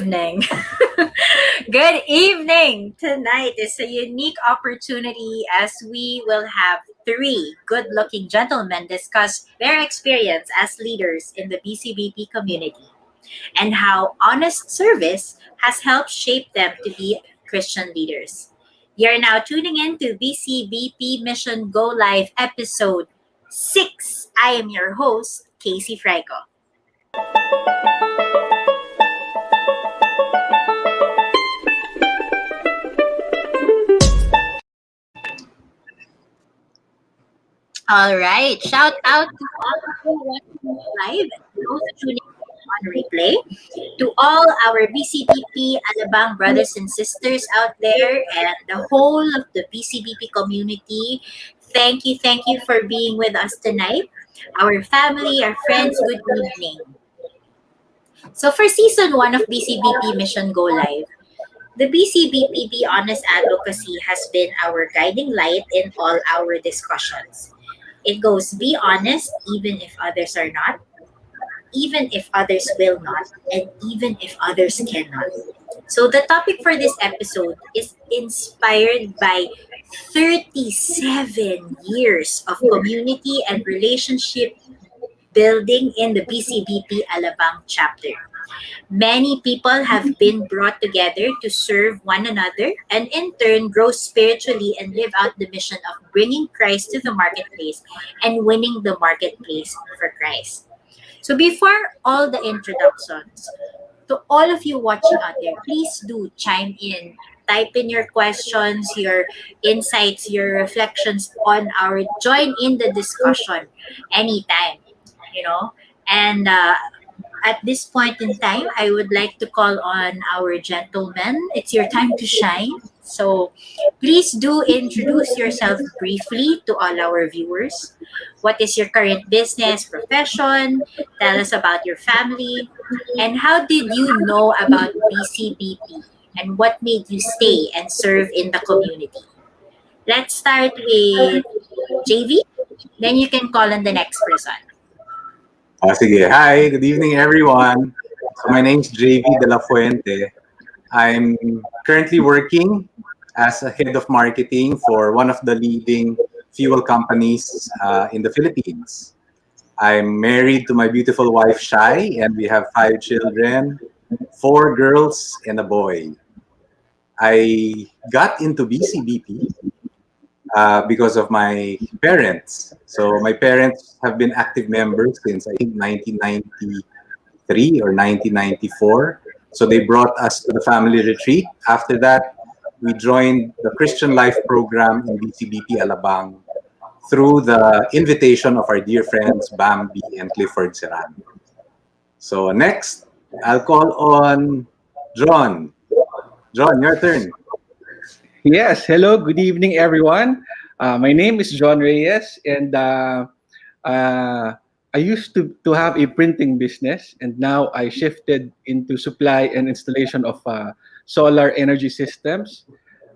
evening. Good evening. Tonight is a unique opportunity as we will have three good looking gentlemen discuss their experience as leaders in the BCBP community and how honest service has helped shape them to be Christian leaders. You're now tuning in to BCBP Mission Go Live episode 6. I am your host, Casey Franco. All right. Shout out to all who watching live and those tuning in on replay. To all our BCBP Alabang brothers and sisters out there and the whole of the BCBP community, thank you for being with us tonight. Our family, our friends, good evening. So for season 1 of BCBP Mission Go Live, the BCBP Be Honest Advocacy has been our guiding light in all our discussions. It goes be honest even if others are not, even if others will not, and even if others cannot. So the topic for this episode is inspired by 37 years of community and relationship building in the BCBP Alabang chapter. Many people have been brought together to serve one another and in turn grow spiritually and live out the mission of bringing Christ to the marketplace and winning the marketplace for Christ. So before all the introductions, to all of you watching out there, please do chime in. Type in your questions, your insights, your reflections on our join in the discussion anytime, you know. And at this point in time, I would like to call on our gentlemen. It's your time to shine. So please do introduce yourself briefly to all our viewers. What is your current business, profession? Tell us about your family. And how did you know about BCBP? And what made you stay and serve in the community? Let's start with Jayvee. Then you can call on the next person. Sige. Hi, good evening everyone. So my name's Jayvee DeLaFuente. I'm currently working as a head of marketing for one of the leading fuel companies in the Philippines. I'm married to my beautiful wife, Shai, and we have 5 children, 4 girls and a boy. I got into BCBP because of my parents. So my parents have been active members since I think 1993 or 1994. So they brought us to the family retreat. After that, we joined the Christian Life program in BCBP Alabang through the invitation of our dear friends Bambi and Clifford Serrano. So next, I'll call on Jon. Jon, your turn. Yes, hello, good evening, everyone. My name is Jon Reyes, and I used to have a printing business, and now I shifted into supply and installation of solar energy systems.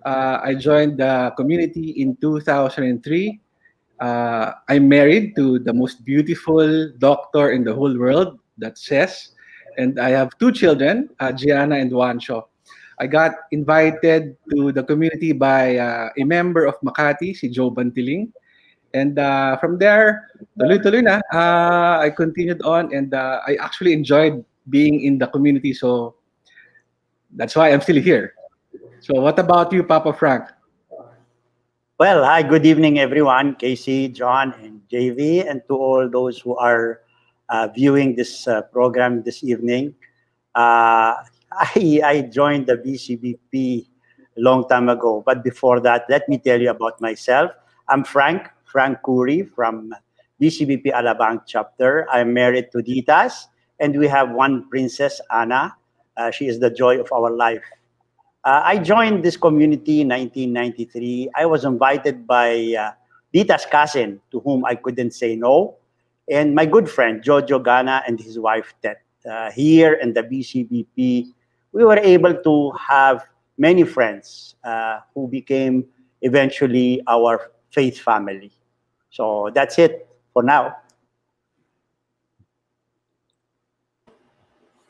I joined the community in 2003. I'm married to the most beautiful doctor in the whole world, that's Ces, and I have 2 children, Gianna and Juancho. I got invited to the community by a member of Makati, si Joe Bantiling. And from there, tuloy-tuloy na, I continued on and I actually enjoyed being in the community. So that's why I'm still here. So what about you, Papa Frank? Well, hi, good evening, everyone. Casey, Jon, and Jayvee, and to all those who are viewing this program this evening. I joined the BCBP a long time ago, but before that, let me tell you about myself. I'm Frank Khouri from BCBP Alabang Chapter. I'm married to Ditas, and we have one princess, Anna. She is the joy of our life. I joined this community in 1993. I was invited by Dita's cousin, to whom I couldn't say no, and my good friend, Jojo Gana, and his wife, Tet. Here in the BCBP, we were able to have many friends who became eventually our faith family. So that's it for now.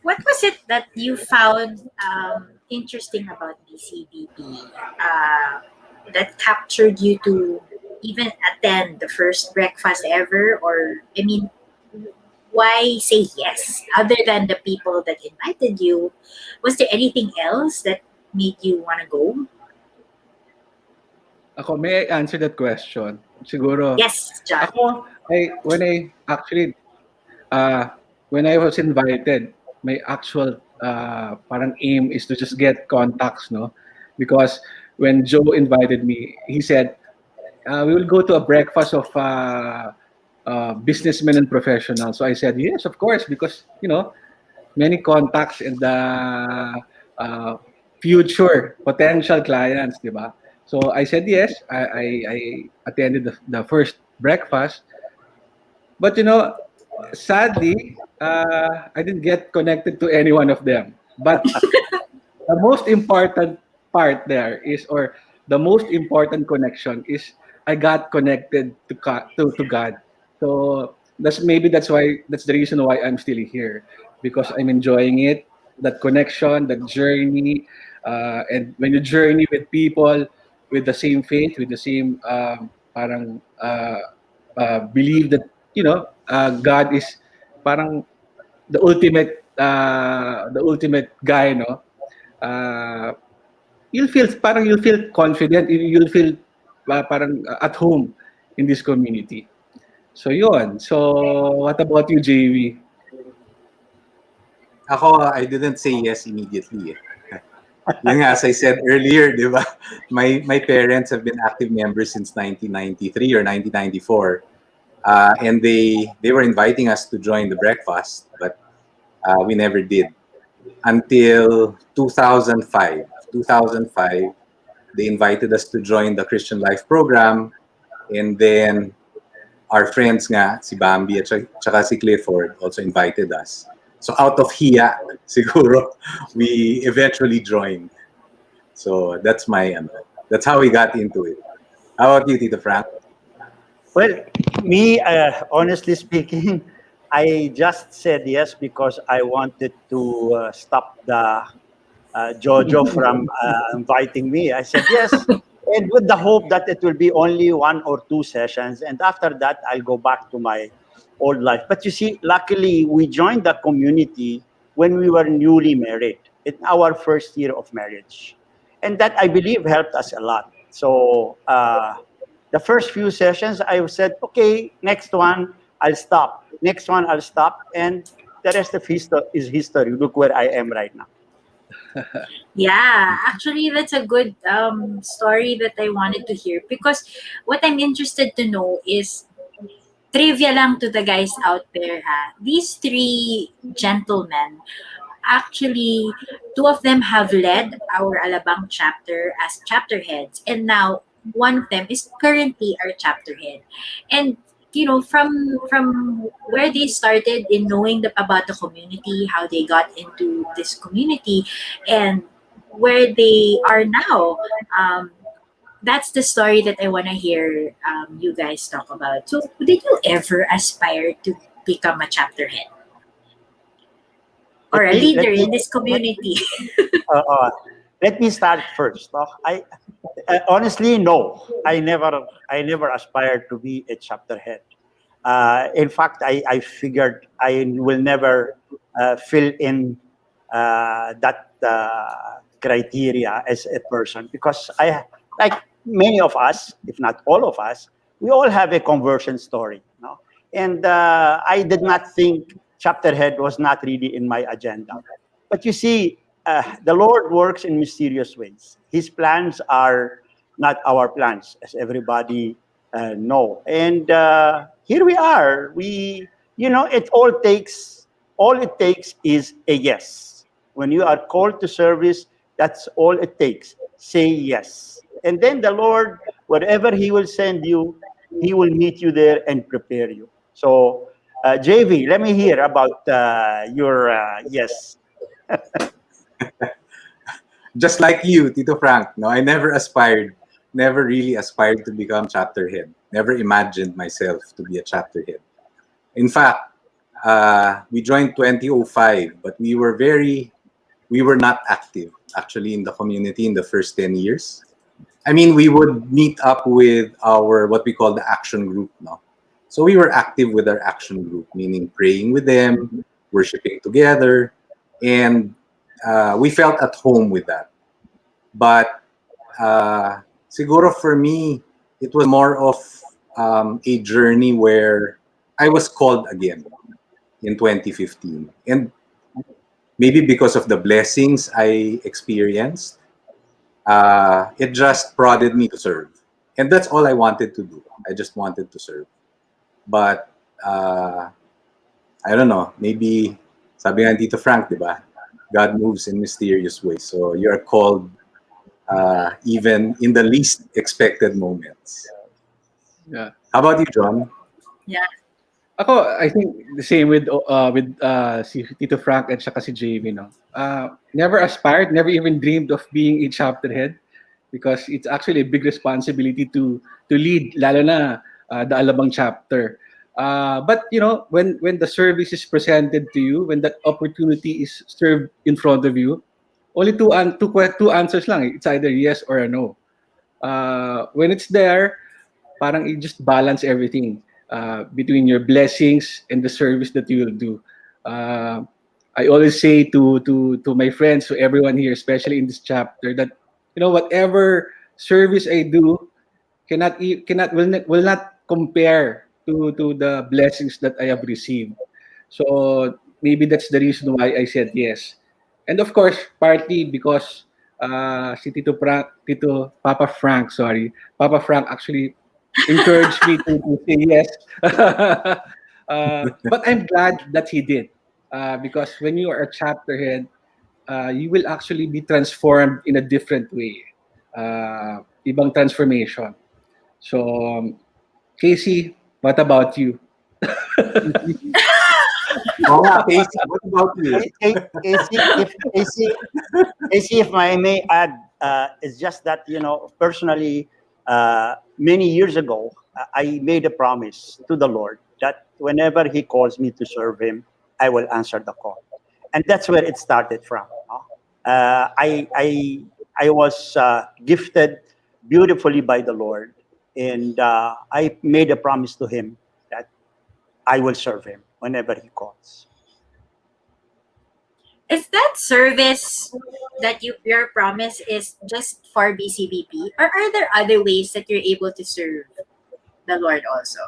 What was it that you found interesting about BCBP that captured you to even attend the first breakfast ever? Or, I mean, why say yes? Other than the people that invited you, was there anything else that made you want to go? Ako, may I answer that question? Siguro, Yes, John. ako, when I actually, uh, when I was invited, my actual parang aim is to just get contacts, no? Because when Joe invited me, he said, we will go to a breakfast of businessmen and professionals. So I said, yes, of course, because, many contacts and the future potential clients, di ba? So I said yes. I attended the first breakfast, but sadly, I didn't get connected to any one of them. But the most important part there is, or the most important connection is, I got connected to God. So that's the reason why I'm still here, because I'm enjoying it, that connection, that journey, and when you journey with people with the same faith, with the same parang believe that God is parang the ultimate guy, no? uh, you'll feel confident, you'll feel parang at home in this community. So yun. So what about you, JV? Ako, I didn't say yes immediately. Yun nga, as I said earlier, di ba? My parents have been active members since 1993 or 1994. And they were inviting us to join the breakfast, but we never did. Until 2005. 2005, they invited us to join the Christian Life program. And then our friends nga, si Bambi at saka si Clifford also invited us. So out of hiya, siguro, we eventually joined. So that's how we got into it. How about you, Tito Frank? Well, me, honestly speaking, I just said yes because I wanted to stop the Jojo from inviting me. I said yes, and with the hope that it will be only 1 or 2 sessions, and after that, I'll go back to my old life. But you see, luckily, we joined the community when we were newly married, in our first year of marriage, and that I believe helped us a lot. So the first few sessions, I said, okay, next one, I'll stop. Next one, I'll stop, and the rest of history is history. Look where I am right now. Yeah, actually, that's a good story that I wanted to hear, because what I'm interested to know is trivia lang to the guys out there. Ha. These three gentlemen, actually, two of them have led our Alabang chapter as chapter heads, and now one of them is currently our chapter head. And from where they started in knowing about the community, how they got into this community, and where they are now, that's the story that I want to hear you guys talk about. So, did you ever aspire to become a chapter head or Let a me leader let me in this let, community? uh, uh, let me start first. No? I honestly no. I never aspired to be a chapter head. In fact, I figured I will never fill in that criteria as a person, because like many of us, if not all of us, we all have a conversion story. No? And I did not think chapter head was not really in my agenda. But you see, the Lord works in mysterious ways. His plans are not our plans, as everybody know. And here we are. All it takes is a yes. When you are called to service, that's all it takes. Say yes. And then the Lord, wherever He will send you, He will meet you there and prepare you. So, JV, let me hear about your yes. Just like you, Tito Frank, no, I never really aspired to become chapter head. Never imagined myself to be a chapter head. In fact, We joined 2005, but we were not active actually in the community in the first 10 years. I mean, we would meet up with our what we call the action group, no? So we were active with our action group, meaning praying with them, worshiping together, and we felt at home with that. But siguro for me, it was more of a journey where I was called again in 2015. And maybe because of the blessings I experienced, it just prodded me to serve. And that's all I wanted to do. I just wanted to serve. But I don't know, maybe sabi nga ni Tito Frank, di ba? God moves in mysterious ways. So you're called even in the least expected moments. Yeah. How about you, John? Yeah. Ako, I think the same with si Tito Frank at saka si Jayvee, no? Never aspired, never even dreamed of being a chapter head because it's actually a big responsibility to lead, lalo na the Alabang chapter. But you know, when the service is presented to you, when that opportunity is served in front of you, only two answers lang. It's either yes or a no. When it's there, parang you just balance everything between your blessings and the service that you will do. I always say to my friends, to everyone here, especially in this chapter, that you know whatever service I do will not compare to the blessings that I have received. So maybe that's the reason why I said yes. And of course, partly because si Tito Papa Frank, sorry, Papa Frank actually encouraged me to say yes. But I'm glad that he did because when you are a chapter head, you will actually be transformed in a different way. Ibang transformation. So, Casey, what about you? Oh, nga, Casey, what about you? If I may add, it's just that, personally, many years ago, I made a promise to the Lord that whenever He calls me to serve Him, I will answer the call. And that's where it started from. No? I was gifted beautifully by the Lord, and I made a promise to Him that I will serve Him whenever He calls. Is that service that your promise is just for BCBP, or are there other ways that you're able to serve the Lord also?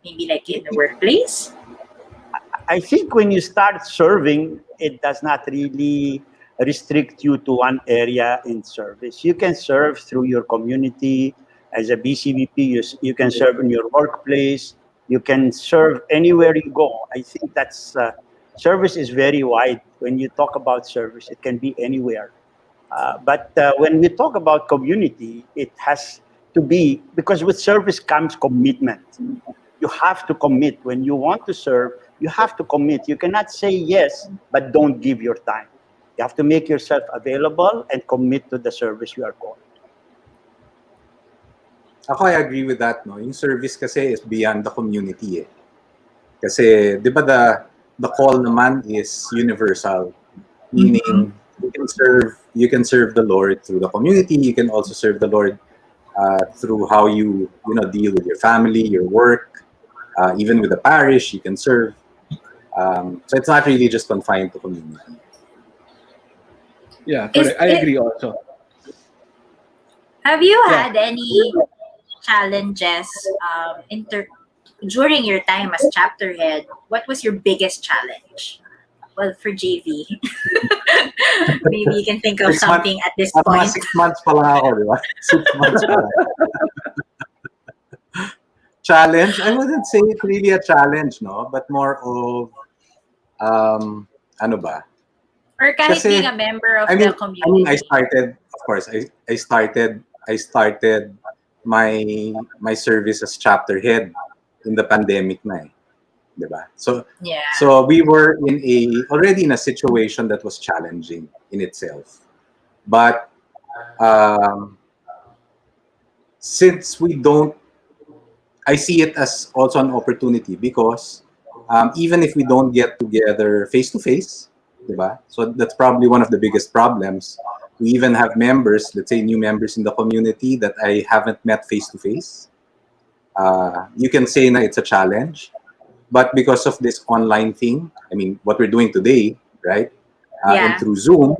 Maybe like in the workplace? I think when you start serving, it does not really restrict you to one area in service. You can serve through your community as a BCBP. You can serve in your workplace. You can serve anywhere you go. I think that's service is very wide. When you talk about service, it can be anywhere. But when we talk about community, it has to be because with service comes commitment. You have to commit. When you want to serve, you have to commit. You cannot say yes, but don't give your time. You have to make yourself available and commit to the service you are called. Ako, I agree with that, no? Yung service kasi is beyond the community, eh. Kasi, di ba the call naman is universal. Meaning, you can serve the Lord through the community. You can also serve the Lord through how you deal with your family, your work, even with the parish. You can serve. So it's not really just confined to community. Yeah, correct. I agree also. Have you Yeah. had any challenges during your time as chapter head? What was your biggest challenge? Well, for JV, maybe you can think of 6 months, something at this mga point. 6 months pa lang ako, di ba? 6 months pa lang. Challenge? I wouldn't say it's really a challenge, no? But more of, ano ba? Or kahit Kasi, being a member of I mean, the community. I started, of course, I started my service as chapter head in the pandemic na eh. Diba? Yeah. So we were already in a situation that was challenging in itself. But since I see it as also an opportunity because even if we don't get together face to face, diba? So that's probably one of the biggest problems. We even have members, let's say new members in the community that I haven't met face to face. You can say na it's a challenge, but because of this online thing, I mean, what we're doing today, right? And Yeah. through Zoom,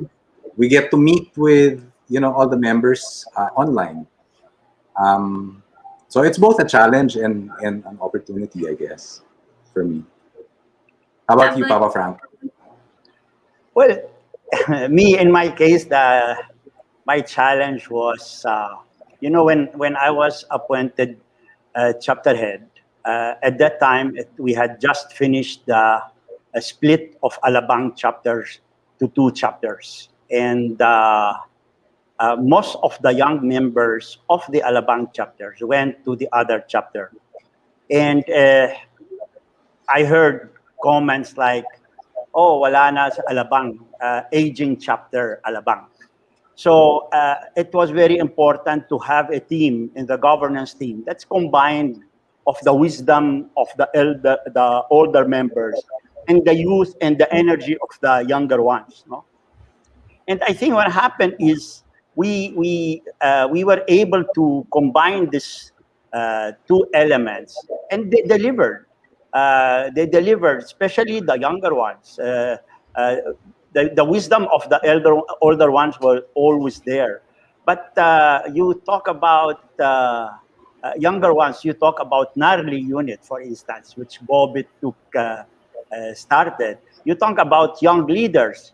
we get to meet with, all the members online. So it's both a challenge and an opportunity, I guess, for me. How How about you, about Papa Frank? Well, me in my case, my challenge was, when I was appointed chapter head, at that time we had just finished the split of Alabang chapters to two chapters, and most of the young members of the Alabang chapters went to the other chapter, and I heard comments like, "Oh, wala na sa Alabang, aging chapter Alabang." So it was very important to have a team in the governance team that's combined of the wisdom of the older members, and the youth and the energy of the younger ones. No? And I think what happened is we were able to combine these two elements, and they delivered. They delivered, especially the younger ones. Uh, the wisdom of the older ones were always there. But you talk about younger ones. You talk about Narli unit, for instance, which Bobit took started. You talk about young leaders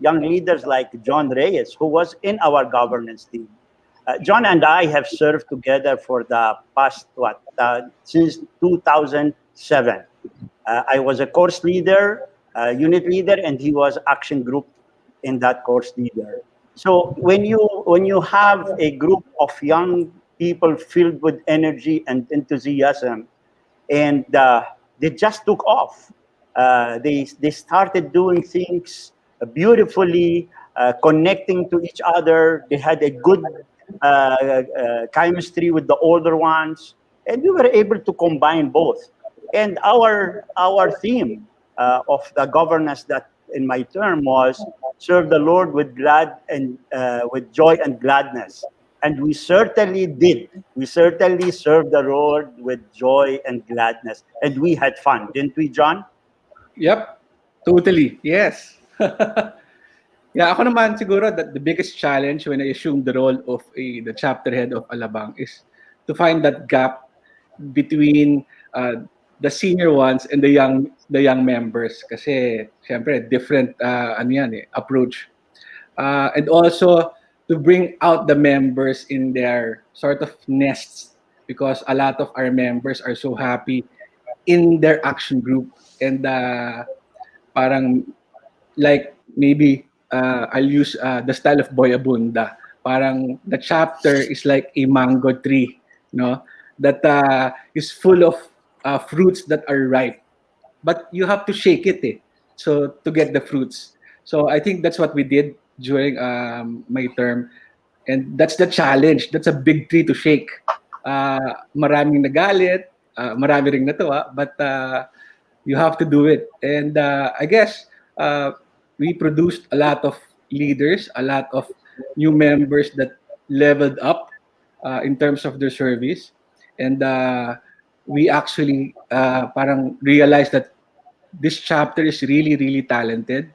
like Jon Reyes, who was in our governance team. John and I have served together for the past, since 2007. I was a course leader, unit leader, and he was action group in that course leader. So when you have a group of young people filled with energy and enthusiasm, and they just took off. They started doing things beautifully, connecting to each other. They had a good chemistry with the older ones, and we were able to combine both. And our theme of the governance that in my term was serve the Lord with with joy and gladness. And we certainly did. We certainly served the Lord with joy and gladness. And we had fun, didn't we, John? Yep, totally. Yes. Yeah, ako naman siguro that the biggest challenge when I assumed the role of the chapter head of Alabang is to find that gap between the senior ones and the young members kasi syempre different approach. And also to bring out the members in their sort of nests, because a lot of our members are so happy in their action group, and parang like maybe I'll use the style of Boy Abunda. Parang the chapter is like a mango tree, no, that is full of fruits that are ripe, but you have to shake it, so to get the fruits. So I think that's what we did during my term, and that's the challenge. That's a big tree to shake. Maraming nagalit, marami ring natuwa, but you have to do it. And I guess we produced a lot of leaders, a lot of new members that leveled up in terms of their service. And we actually parang realized that this chapter is really, really talented.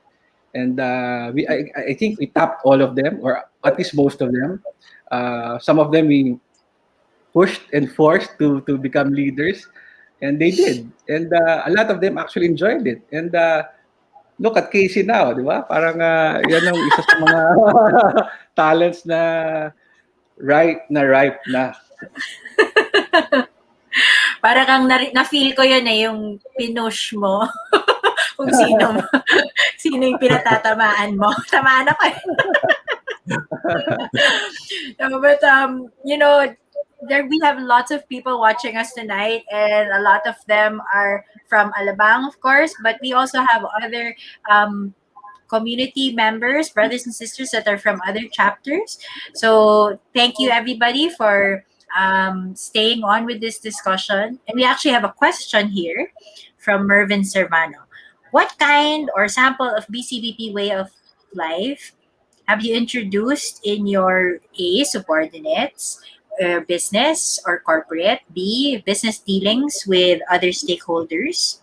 And I think we tapped all of them, or at least most of them. Some of them we pushed and forced to become leaders, and they did. And a lot of them actually enjoyed it. And look at Casey now, di ba? Parang yan ang isa sa mga talents na ripe na. Para kang na-feel ko yun yung pinush mo. Kung sino yung pinatatamaan mo. Tamaan ako No, but we have lots of people watching us tonight, and a lot of them are from Alabang, of course, but we also have other community members, brothers and sisters that are from other chapters. So thank you everybody for staying on with this discussion. And we actually have a question here from Mervin Servano. What kind or sample of BCBP way of life have you introduced in your A, subordinates, business or corporate, B, business dealings with other stakeholders?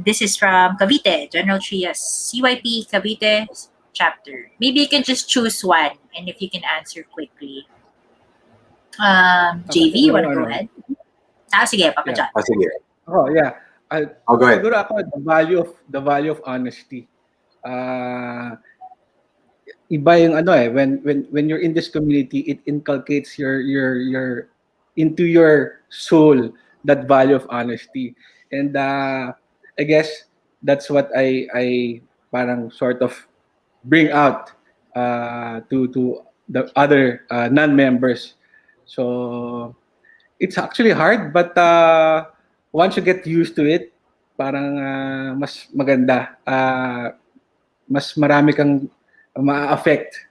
This is from Cavite, General Trias, CYP Cavite chapter. Maybe you can just choose one and if you can answer quickly. Ako JV, you siguro want to go ano, ahead? Sige, Papa yeah. John. Sige. Oh, yeah. Go ahead. Siguro ako the value of honesty. Uh, Iba yung ano eh when you're in this community, it inculcates your into your soul that value of honesty. And I guess that's what I parang sort of bring out to the other non-members. So it's actually hard, but once you get used to it, parang mas maganda. Mas marami kang ma-affect.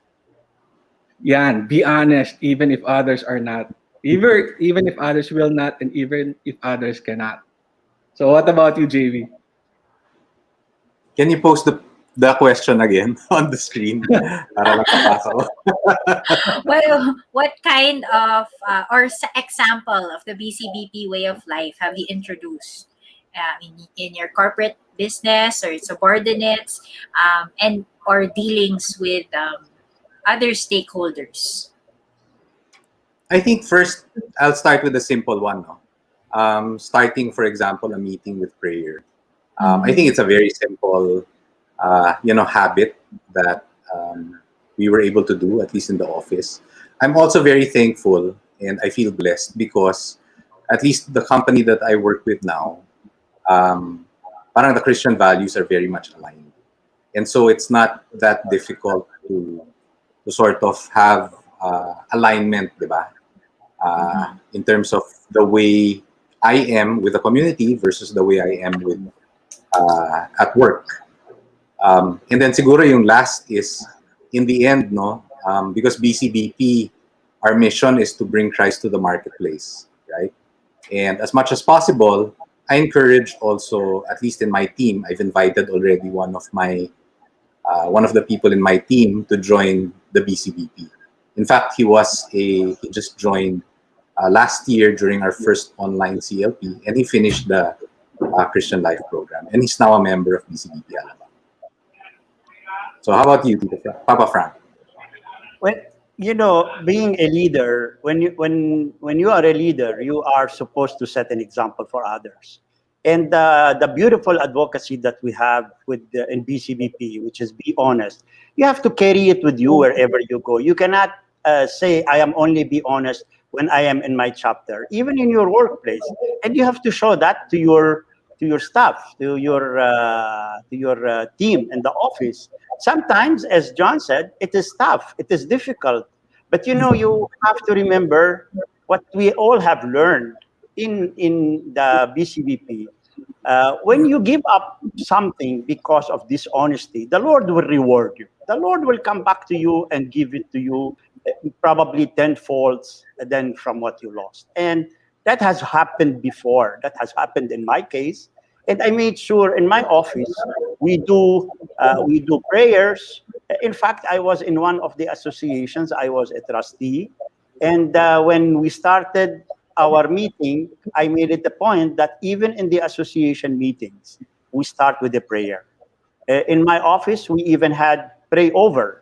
Yan, be honest even if others are not. Even if others will not, and even if others cannot. So what about you, JV? Can you post the question again on the screen? Para lang kapasa ko. Well, what kind of example of the BCBP way of life have you introduced in your corporate business or subordinates and or dealings with other stakeholders? I think first, I'll start with a simple one. No? Starting, for example, a meeting with prayer. I think it's a very simple, habit that we were able to do, at least in the office. I'm also very thankful and I feel blessed because at least the company that I work with now, parang the Christian values are very much aligned. And so it's not that difficult to sort of have alignment, di ba? In terms of the way I am with the community versus the way I am with at work. And then siguro yung last is, in the end, no, because BCBP, our mission is to bring Christ to the marketplace, right? And as much as possible, I encourage also, at least in my team, I've invited already one of the people in my team to join the BCBP. In fact, he just joined last year during our first online CLP, and he finished the Christian Life program, and he's now a member of BCBP Alabang. So how about you, Papa Frank? Well, being a leader, when you are a leader, you are supposed to set an example for others. And the beautiful advocacy that we have in BCBP, which is be honest, you have to carry it with you wherever you go. You cannot say, I am only be honest when I am in my chapter, even in your workplace. And you have to show that to your staff, to your team in the office. Sometimes, as John said, it is tough, it is difficult. But you have to remember what we all have learned in the BCBP. When you give up something because of dishonesty, the Lord will reward you. The Lord will come back to you and give it to you, probably tenfold than from what you lost. And that has happened before. That has happened in my case. And I made sure in my office we do prayers. In fact, I was in one of the associations. I was a trustee, and when we started our meeting, I made it a point that even in the association meetings, we start with a prayer. In my office, we even had pray over.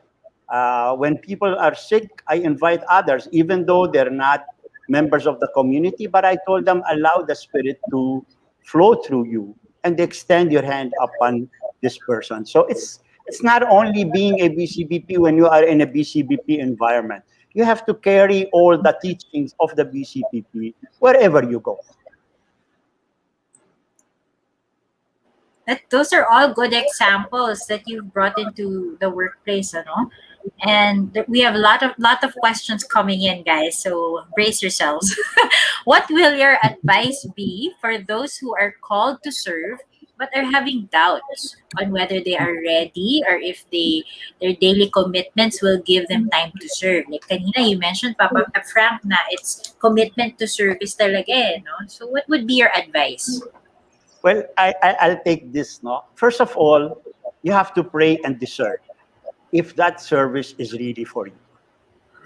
When people are sick, I invite others, even though they're not members of the community, but I told them, allow the Spirit to flow through you and extend your hand upon this person. So it's not only being a BCBP when you are in a BCBP environment. You have to carry all the teachings of the BCBP wherever you go. Those are all good examples that you've brought into the workplace, and we have a lot of questions coming in, guys, so brace yourselves. What will your advice be for those who are called to serve but are having doubts on whether they are ready or if their daily commitments will give them time to serve? Like kanina you mentioned, Papa Frank, na it's commitment to service talaga no? So what would be your advice? Well, I'll take this. No, first of all, you have to pray and discern if that service is really for you,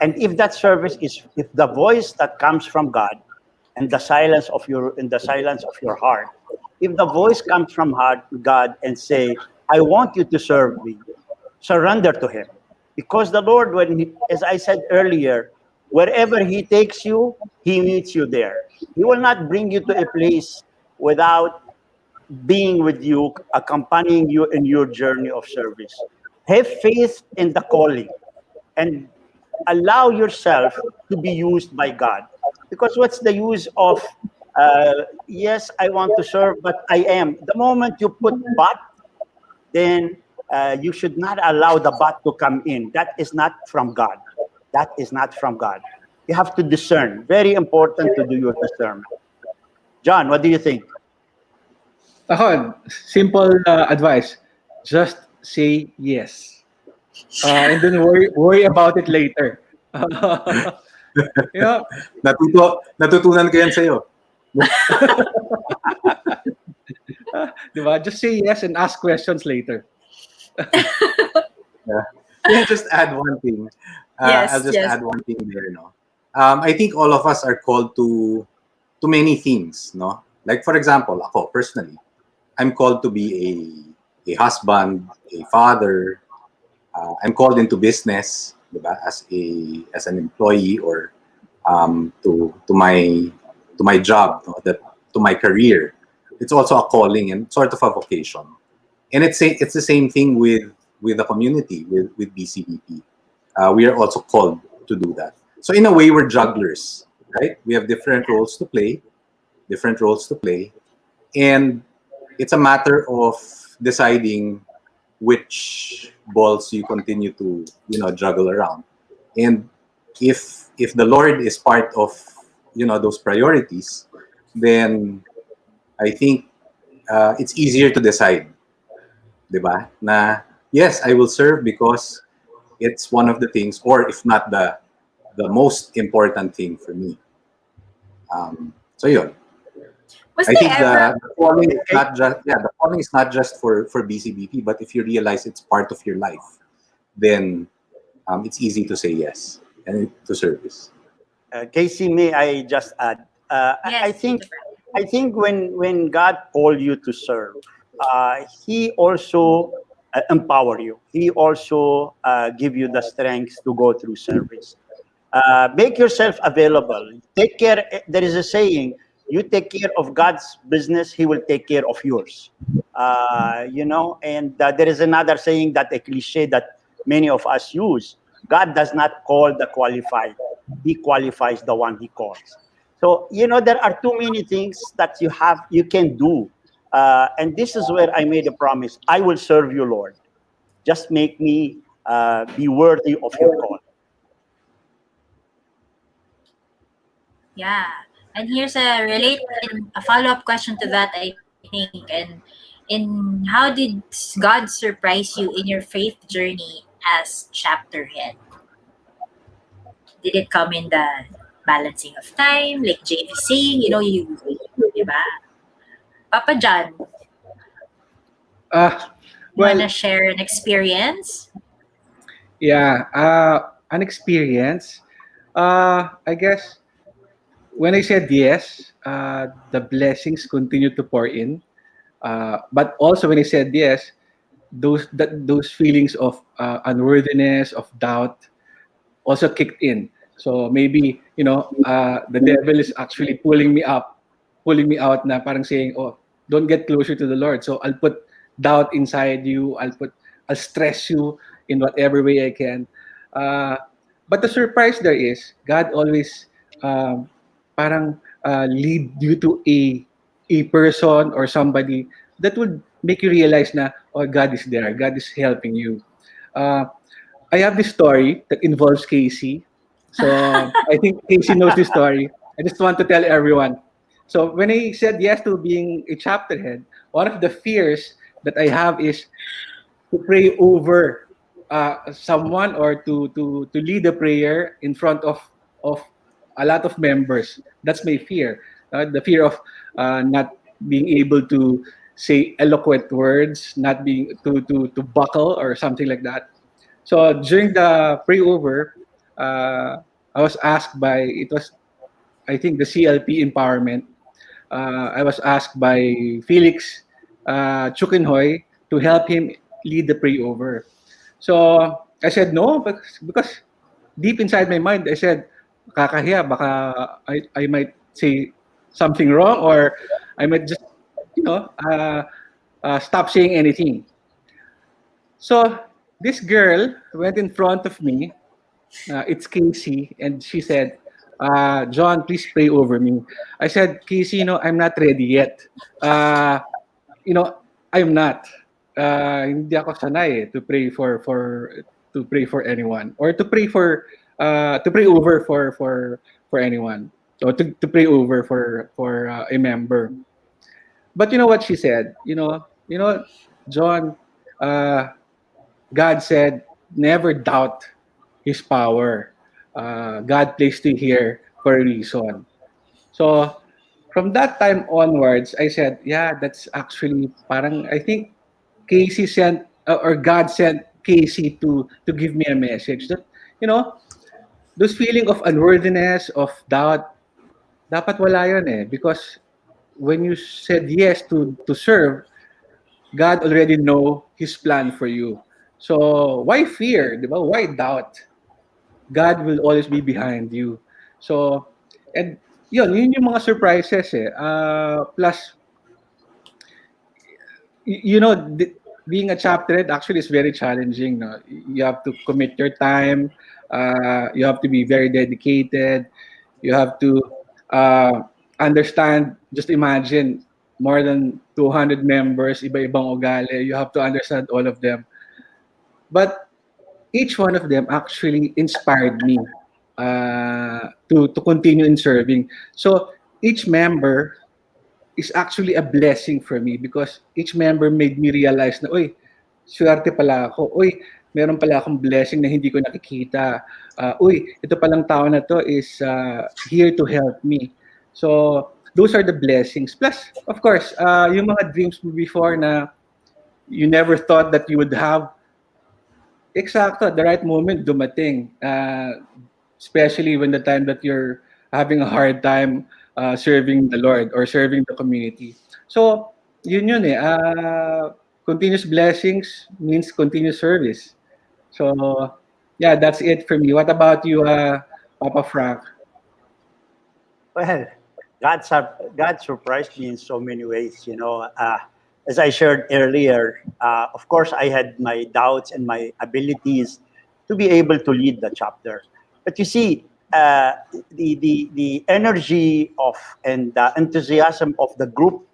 and if that service is, if the voice that comes from God, and the silence of your, in the silence of your heart, if the voice comes from God and say, "I want you to serve me," surrender to Him, because the Lord, when he, as I said earlier, wherever He takes you, He meets you there. He will not bring you to a place without being with you, accompanying you in your journey of service. Have faith in the calling and allow yourself to be used by God. Because what's the use of, yes, I want to serve, but I am. The moment you put but, then you should not allow the but to come in. That is not from God. That is not from God. You have to discern. Very important to do your discernment. John, what do you think? Ako, simple advice. Just say yes. And then worry about it later. You know, Natutunan ko yan sa'yo. diba? Just say yes and ask questions later. Yeah. Can I just add one thing? Yes, I'll just yes. add one thing there. No, I think all of us are called to many things. No, like for example, ako personally, I'm called to be a husband, a father. I'm called into business, diba? As an employee, or to my job, no? To my career. It's also a calling and sort of a vocation. And it's the same thing with the community, with BCBP. We are also called to do that. So in a way, we're jugglers, right? We have different roles to play, and it's a matter of deciding which balls you continue to juggle around. And if the Lord is part of those priorities, then I think it's easier to decide, diba? Na yes, I will serve because it's one of the things, or if not the most important thing for me. So yun. Was I there think ever the calling is not just the calling is not just for BCBP, but if you realize it's part of your life, then it's easy to say yes and to service. Casey, may I just add? I yes, think when God called you to serve, He also empower you. He also give you the strength to go through service. Make yourself available. Take care. There is a saying: you take care of God's business, He will take care of yours. And there is another saying, that a cliche that many of us use: God does not call the qualified; He qualifies the one He calls. So there are too many things that you can do, and this is where I made a promise: I will serve you, Lord. Just make me be worthy of your call. Yeah. And here's a follow-up question to that, I think. And how did God surprise you in your faith journey as chapter head? Did it come in the balancing of time, like Jayvee saying, diba? Papa John, Uh, you well, wanna share an experience? yeah, an experience. I guess when I said yes, the blessings continue to pour in. But also when I said yes, those feelings of unworthiness, of doubt, also kicked in. So maybe the devil is actually pulling me out, na parang saying, "Oh, don't get closer to the Lord." So I'll put doubt inside you. I'll stress you in whatever way I can. Uh, but the surprise there is God always parang lead you to a person or somebody that would make you realize na, oh, God is there. God is helping you. Uh, I have this story that involves Casey. So I think Casey knows this story. I just want to tell everyone. So when I said yes to being a chapter head, one of the fears that I have is to pray over someone, or to lead a prayer in front of a lot of members. That's my fear. The fear of not being able to say eloquent words, not being to buckle or something like that. So during the pre-over, I was asked by, it was, I think, the CLP empowerment. I was asked by Felix Chukinhoy to help him lead the pre-over. So I said no, because deep inside my mind, I said, kakahiya, baka I might say something wrong, or I might just, stop saying anything. So this girl went in front of me. It's Casey, and she said, "John, please pray over me." I said, "Casey, I'm not ready yet. Uh, you know, I'm not. Hindi ako sanay to pray for anyone, or to pray over for anyone, or to pray over for a member." But you know what she said? John, uh, God said, never doubt His power. God placed you here for a reason. So from that time onwards, I said, yeah, that's actually parang, I think Casey sent, or God sent Casey to give me a message that, you know, those feeling of unworthiness, of doubt, dapat wala yun eh. Because when you said yes to serve, God already know His plan for you. So why fear, di ba? Why doubt? God will always be behind you. So, and yun yung mga surprises eh. Plus, being a chapter head actually is very challenging. No? You have to commit your time. You have to be very dedicated. You have to uh, understand. Just imagine more than 200 members, iba-ibang ugali. You have to understand all of them. But each one of them actually inspired me to continue in serving. So each member is actually a blessing for me, because each member made me realize na, uy, swerte pala ako. Uy, meron pala akong blessing na hindi ko nakikita. Uy, ito palang tao na to is here to help me. So, those are the blessings. Plus, of course, yung mga dreams mo before na you never thought that you would have, exacto, at the right moment, dumating. Especially when the time that you're having a hard time serving the Lord or serving the community. So, yun eh. Continuous blessings means continuous service. So, yeah, that's it for me. What about you, Papa Frank? Well, God surprised me in so many ways. As I shared earlier, of course, I had my doubts and my abilities to be able to lead the chapter. But you see, the energy of and the enthusiasm of the group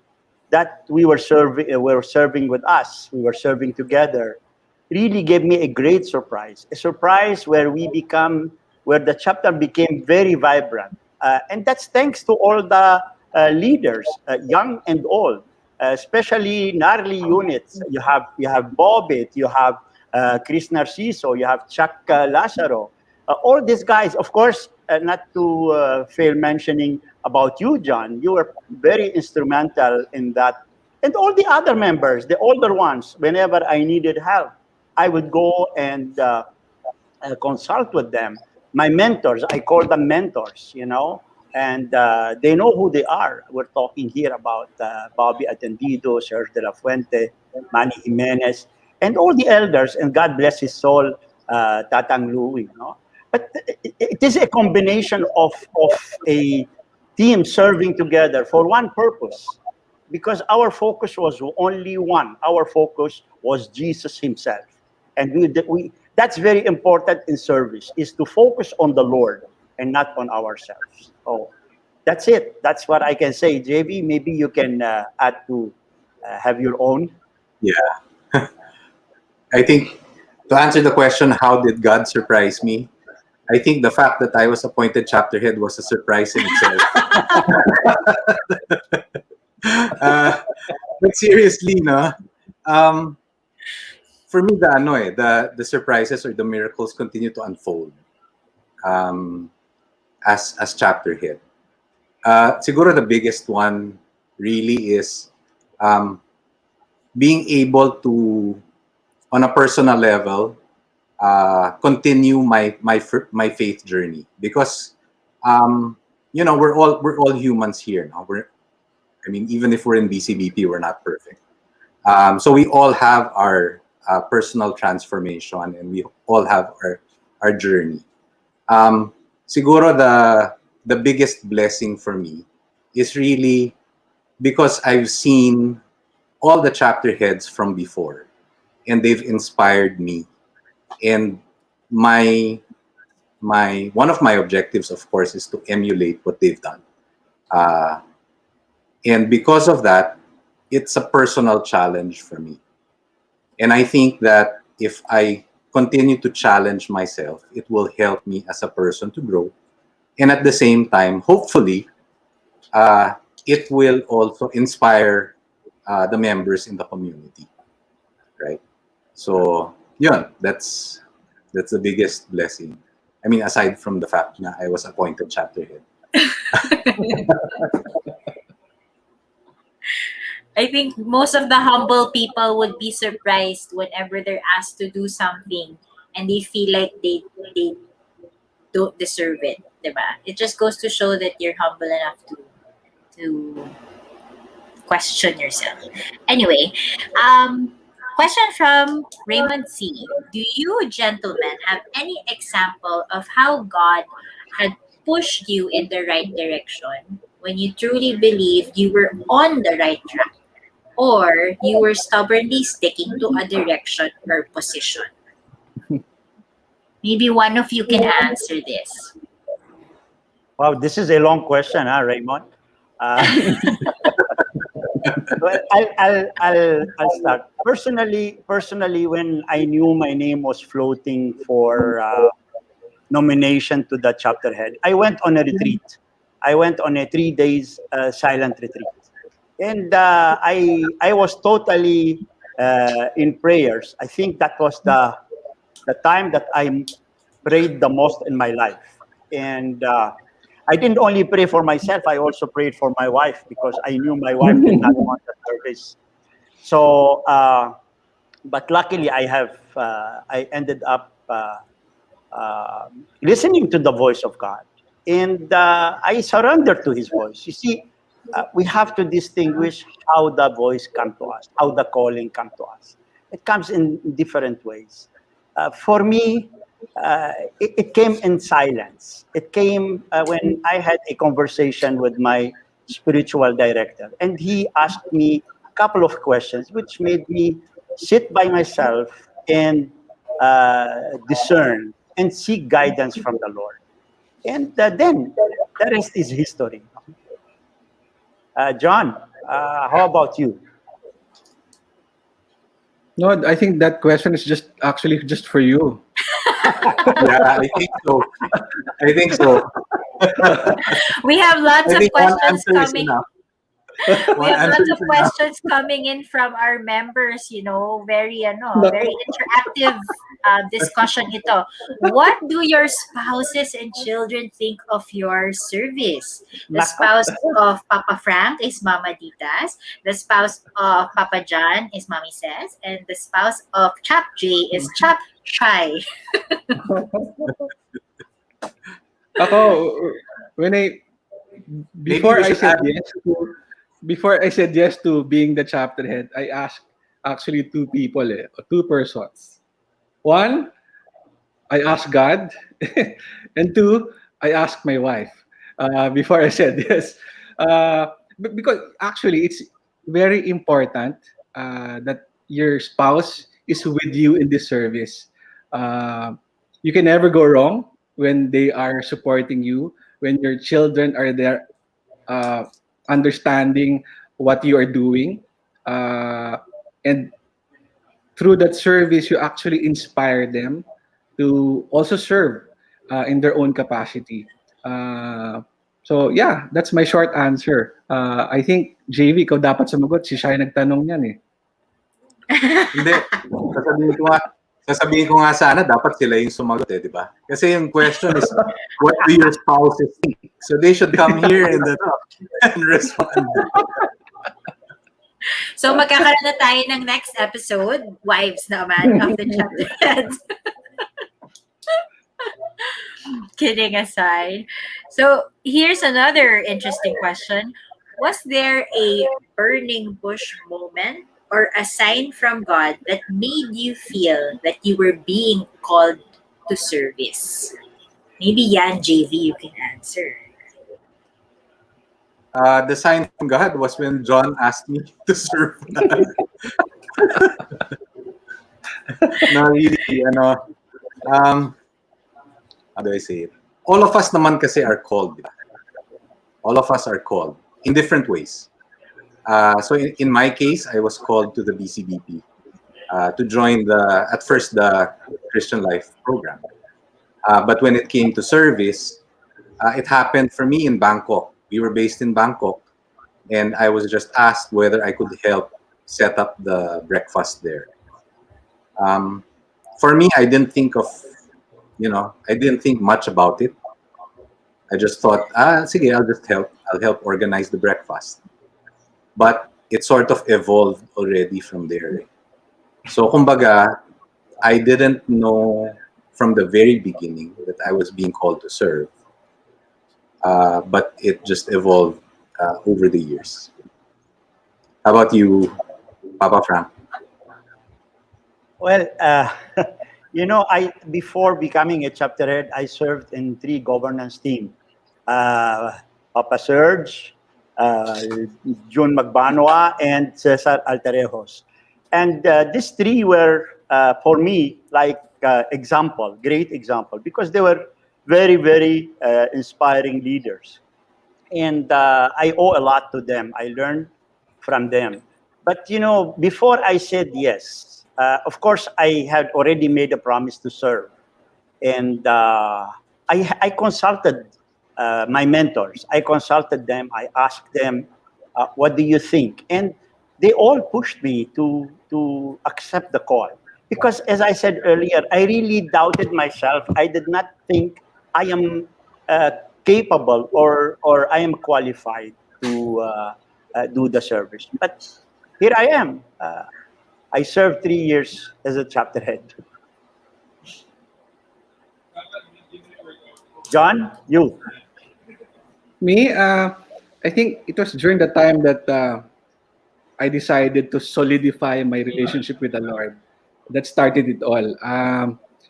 that were serving with us, we were serving together, really gave me a great surprise. A surprise where the chapter became very vibrant. And that's thanks to all the leaders, young and old, especially gnarly units. You have Bobit, you have Chris Narciso, you have Chuck Lazaro. All these guys, of course, not to fail mentioning about you, John. You were very instrumental in that. And all the other members, the older ones, whenever I needed help, I would go and consult with them. My mentors, I call them mentors, and they know who they are. We're talking here about Bobby Atendido, Serge DeLaFuente, Manny Jimenez, and all the elders, and God bless his soul, Tatang Louie. But it is a combination of a team serving together for one purpose, because our focus was only one. Our focus was Jesus himself. And that's very important in service, is to focus on the Lord and not on ourselves. Oh, that's it. That's what I can say. Jayvee, maybe you can add to have your own. Yeah. I think to answer the question, how did God surprise me? I think the fact that I was appointed chapter head was a surprise in itself. But seriously, no. For me, the surprises or the miracles continue to unfold as chapter head. Siguro the biggest one really is being able to, on a personal level, continue my faith journey, because we're all humans here now. Even if we're in BCBP, we're not perfect. So we all have our personal transformation, and we all have our journey. Siguro the biggest blessing for me is really because I've seen all the chapter heads from before, and they've inspired me. And my one of my objectives, of course, is to emulate what they've done. And because of that, it's a personal challenge for me. And I think that if I continue to challenge myself, it will help me as a person to grow. And at the same time, hopefully, it will also inspire the members in the community, right? So, that's the biggest blessing. Aside from the fact that I was appointed chapter head. I think most of the humble people would be surprised whenever they're asked to do something and they feel like they don't deserve it, diba? It just goes to show that you're humble enough to question yourself. Anyway, question from Raymond C. Do you gentlemen have any example of how God had pushed you in the right direction when you truly believed you were on the right track, or you were stubbornly sticking to a direction or position? Maybe one of you can answer this. Wow, this is a long question, Raymond. Well, I'll start. Personally, when I knew my name was floating for nomination to the chapter head, I went on a retreat. I went on a 3 days silent retreat, and I was totally in prayers. I think that was the time that I prayed the most in my life, and I didn't only pray for myself, I also prayed for my wife, because I knew my wife did not want the service. So, but luckily I ended up listening to the voice of God. And I surrendered to his voice. You see, we have to distinguish how the voice comes to us, how the calling comes to us. It comes in different ways. For me, it came in silence. It came when I had a conversation with my spiritual director, and he asked me a couple of questions, which made me sit by myself and discern and seek guidance from the Lord. And then the rest is history. John, how about you? No, I think that question is actually just for you. Yeah, I think so. We have lots I of think one questions answer is coming. enough. We One have answer lots is of enough. questions coming in from our members, very very interactive discussion ito. What do your spouses and children think of your service? The spouse of Papa Frank is Mama Ditas, the spouse of Papa John is Mommy Says, and the spouse of Chap J is Chap Chai. Ako, when before I said yes to being the chapter head, I asked actually two people, two persons. One, I asked God, and two, I asked my wife before I said yes. Because actually, it's very important that your spouse is with you in this service. You can never go wrong when they are supporting you, when your children are there understanding what you are doing. And through that service, you actually inspire them to also serve in their own capacity. So yeah, that's my short answer. I think Jayvee, ikaw dapat sumagot. Si Shai nagtanong yan eh. Hindi. Sasabihin ko nga sana, dapat sila yung sumagot di ba? Kasi yung question is, what do your spouses think? So they should come here and respond. So magkakaroon na tayo ng next episode, wives naman of the chapter heads. Kidding aside. So here's another interesting question. Was there a burning bush moment or a sign from God that made you feel that you were being called to service? Maybe yan, Jayvee, you can answer. The sign from God was when John asked me to serve. No, really, how do I say it? All of us naman kasi are called. Diba? All of us are called in different ways. So in my case, I was called to the BCBP to join at first the Christian Life program. But when it came to service, it happened for me in Bangkok. We were based in Bangkok, and I was just asked whether I could help set up the breakfast there. For me, I didn't think much about it. I just thought, sige, I'll just help. I'll help organize the breakfast. But it sort of evolved already from there. So, kumbaga, I didn't know from the very beginning that I was being called to serve. But it just evolved over the years. How about you, Papa Frank? Well, before becoming a chapter head, I served in 3 governance teams. Papa Serge, June Magbanwa, and Cesar Altarejos. And these 3 were, for me, like great example, because they were very, very inspiring leaders. And I owe a lot to them. I learned from them. But, before I said yes, of course, I had already made a promise to serve. And I consulted my mentors. I consulted them. I asked them, what do you think? And they all pushed me to accept the call. Because as I said earlier, I really doubted myself. I did not think I am capable or I am qualified to do the service. But here I am. I served 3 years as a chapter head. John, you. Me, I think it was during the time that I decided to solidify my relationship with the Lord. That started it all.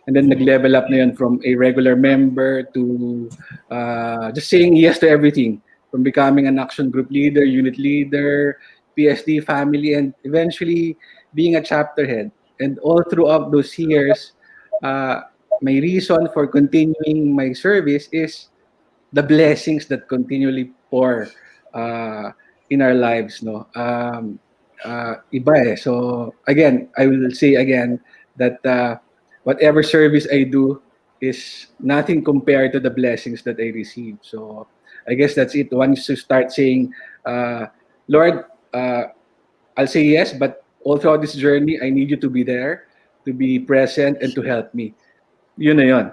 And then nag-level up na yun from a regular member to just saying yes to everything. From becoming an action group leader, unit leader, PSD family, and eventually being a chapter head. And all throughout those years, my reason for continuing my service is the blessings that continually pour in our lives, no. Iba eh. So again, I will say again that whatever service I do is nothing compared to the blessings that I receive. So I guess that's it. Once you start saying, Lord, I'll say yes, but all throughout this journey, I need you to be there, to be present, and to help me. Yun na yun.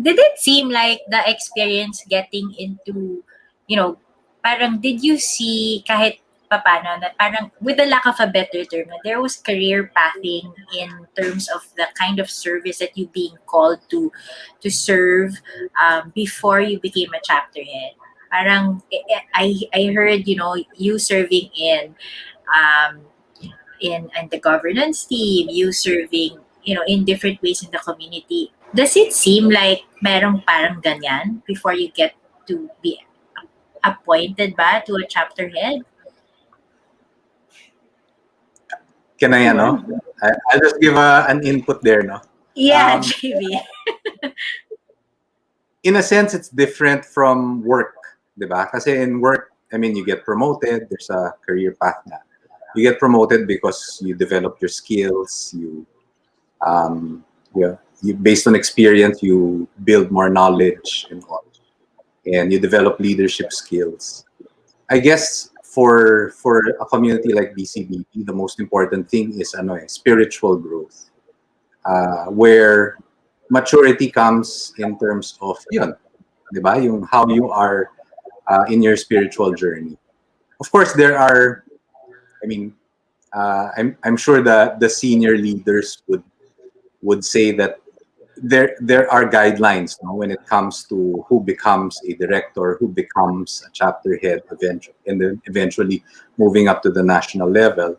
Did it seem like the experience getting into, parang did you see kahit papano na parang, with the lack of a better term, there was career pathing in terms of the kind of service that you being called to serve before you became a chapter head? Parang I heard, you serving um, in the governance team, you serving, in different ways in the community. Does it seem like merong parang ganyan before you get to be appointed ba to a chapter head? Can I, I'll just give an input there, no? Yeah, Jayvee. In a sense, it's different from work, diba? Kasi in work, you get promoted, there's a career path na. You get promoted because you develop your skills, you based on experience, you build more knowledge and all. And you develop leadership skills. I guess for a community like BCBP, the most important thing is spiritual growth, where maturity comes in terms of yun, diba? Yung how you are in your spiritual journey. Of course, there are. I mean, I'm sure that the senior leaders would say that there are guidelines, no, when it comes to who becomes a director, who becomes a chapter head, eventually, and then eventually moving up to the national level.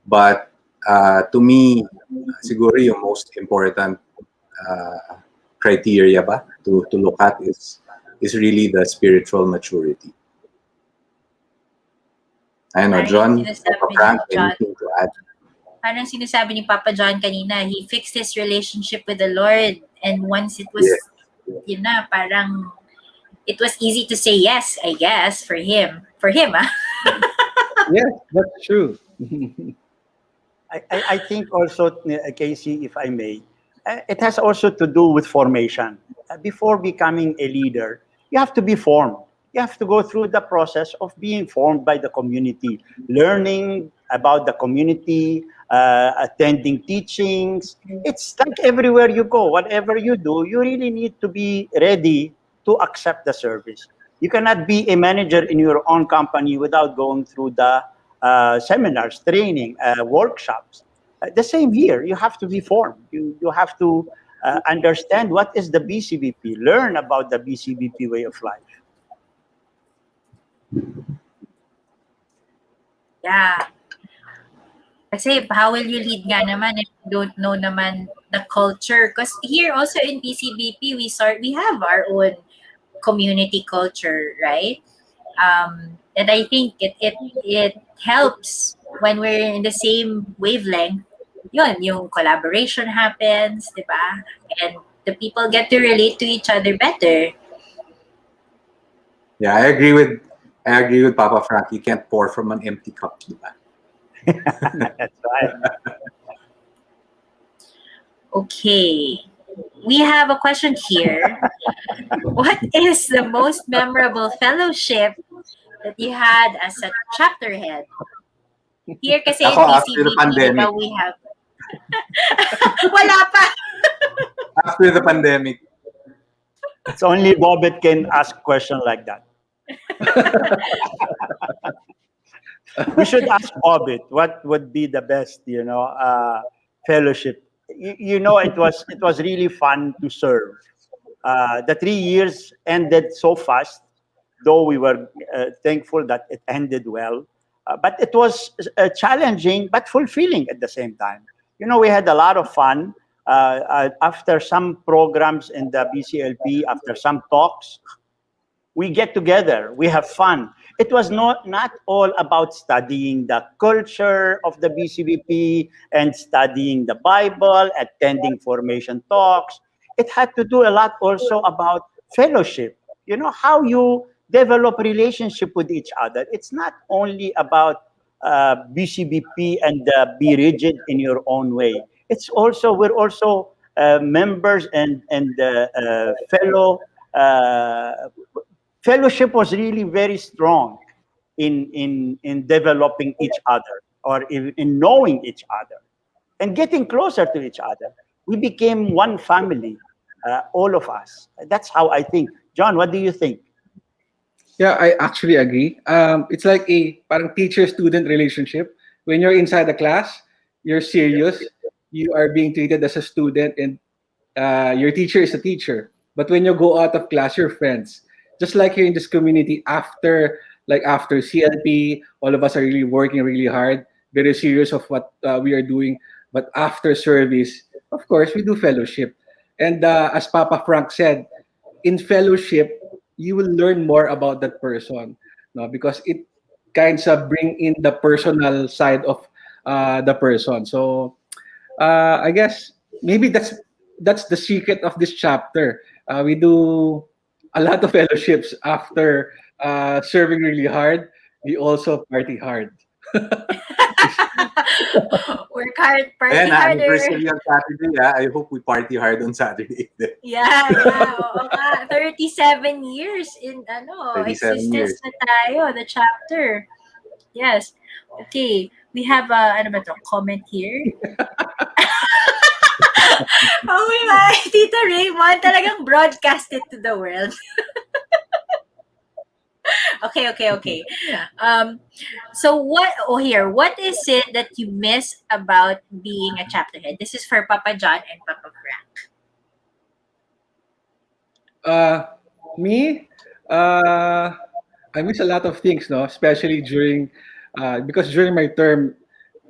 But to me, siguro yung most important criteria ba to look at is really the spiritual maturity. I know, John, Frank, anything to add? Parang sinasabi ni Papa John kanina, he fixed his relationship with the Lord, and once it was, yun na, parang it was easy to say yes, I guess, for him. For him, ah. Yes, that's true. I think also, Casey, if I may, it has also to do with formation. Before becoming a leader, you have to be formed. You have to go through the process of being formed by the community, learning about the community, attending teachings. It's like everywhere you go, whatever you do, you really need to be ready to accept the service. You cannot be a manager in your own company without going through the seminars, training, workshops. The same here. You have to be formed. You have to understand what is the BCBP, learn about the BCBP way of life. Yeah. Kasi how will you lead nga naman if you don't know naman the culture? Because here also in BCBP, we have our own community culture, right? And I think it helps when we're in the same wavelength. Yun, yung collaboration happens, di ba? And the people get to relate to each other better. Yeah, I agree with Papa Frank. You can't pour from an empty cup, di ba? That's right. Okay. We have a question here. What is the most memorable fellowship that you had as a chapter head? Here kasi in Ako, after the BCBP, pandemic. we have... Wala pa! After the pandemic. It's only Bobet can ask question like that. We should ask Bobet what would be the best, fellowship. It was really fun to serve. The 3 years ended so fast, though we were thankful that it ended well. But it was challenging but fulfilling at the same time. We had a lot of fun. After some programs in the BCLP, after some talks, we get together, we have fun. It was not all about studying the culture of the BCBP and studying the Bible, attending formation talks. It had to do a lot also about fellowship. How you develop relationship with each other. It's not only about BCBP and be rigid in your own way. We're also members and fellow. Fellowship was really very strong in developing each other, or in knowing each other and getting closer to each other. We became one family, all of us. That's how I think. John, what do you think? Yeah, I actually agree. It's like a parang teacher-student relationship. When you're inside the class, you're serious. You are being treated as a student, and your teacher is a teacher. But when you go out of class, you're friends. Just like here in this community, after CLP, all of us are really working really hard, very serious of what we are doing. But after service, of course, we do fellowship. And as Papa Frank said, in fellowship, you will learn more about that person, no? Because it kinds of bring in the personal side of the person. So I guess maybe that's the secret of this chapter. We do a lot of fellowships after serving really hard. We also party hard. Work hard, party Ayan, harder. anniversary on Saturday. I hope we party hard on Saturday. Yeah. Oo nga. 37 years in 37 existence years. na tayo, the chapter. Yes. Okay. We have comment here. Oh my, Tito Raymond, talagang broadcast it to the world. Okay. So what is it that you miss about being a chapter head? This is for Papa John and Papa Frank. Me, I miss a lot of things, no? Especially during, because during my term,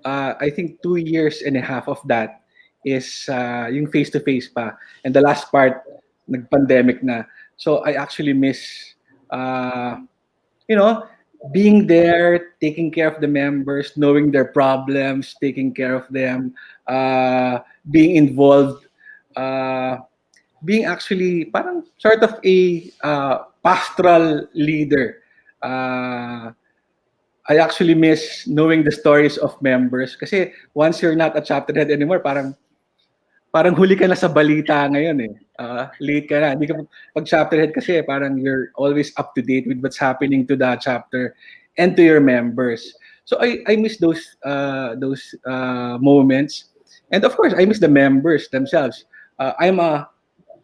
I think 2 years and a half of that is yung face-to-face pa. And the last part, nag-pandemic na. So I actually miss, uh, you know, being there, taking care of the members, knowing their problems, taking care of them, being involved, uh, being actually parang sort of a pastoral leader. Uh, I actually miss knowing the stories of members kasi once you're not a chapter head anymore, parang huli ka na sa balita ngayon eh. Late ka na. Hindi ka pag chapter head kasi parang you're always up to date with what's happening to the chapter and to your members. So I miss those moments. And of course, I miss the members themselves. I'm a